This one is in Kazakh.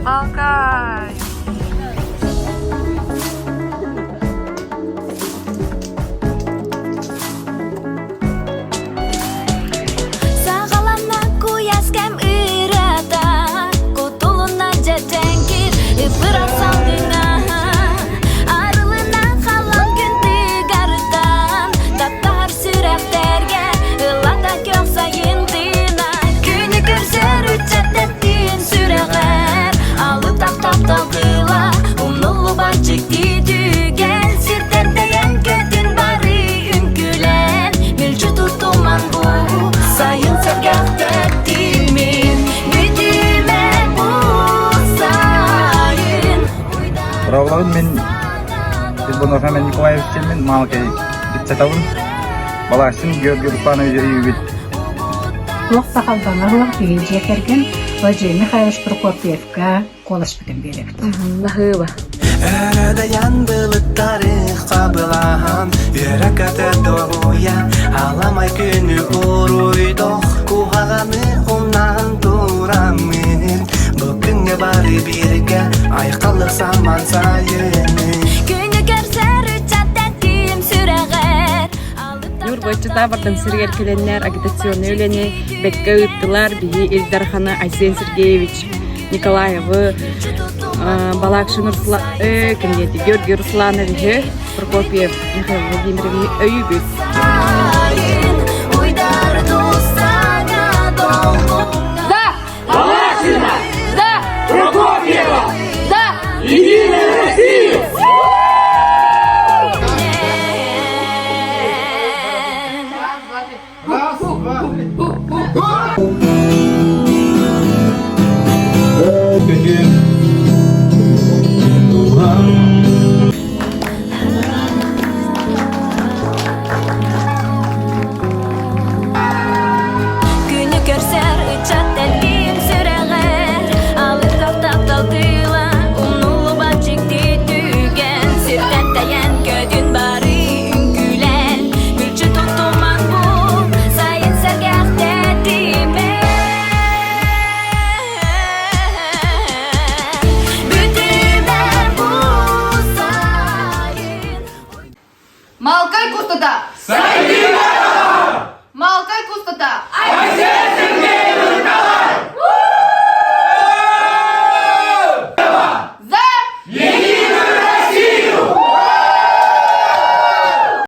Алкай. Sağalanna kuyaskem ırada Kutuluna cecenkir Pırasam dina Arılına kalan gün tıgardan Tattar süreklerge Ilata kök sayın dina Günü görser ücretlettiğin süreler Alıp tap dalgıla Unulu bacık didü Gel sirtetleyen kötün bari ünkülen Mülcü tutuman bu Sayın sergah tertimin Güdüme bu sayın Праволагын мен Избонов Амен Николаевич мен малкай 30 tahun. Баласын Георгий Русланович үйбет. Лох сахалданарлық бейінже керген Владимир Михайлович Прокопьевка қолышпытын беректі. Нахыва. Әрәдәян бұлыт тарихқа бұлаған Үйрек әті доғуя Аламай күні ұруйдоқ Куғағаны ұнан тұрамын Бүгінге бары бірге Айқалық саман сайыны Günü görser ücretlettiğim süreler Юр бойчута бартын сиргер келеннер агитационный үлени бетке ыттылар бии Эльдархана Айсен Сергеевич Николаевы Балакшин кімдеті Георгий Русланович Прокопьев Михаил Владимирович өйбіт. Sayın uydardı sana doğru За Балашина! За Прокопьева! За Единую Россию! Begin.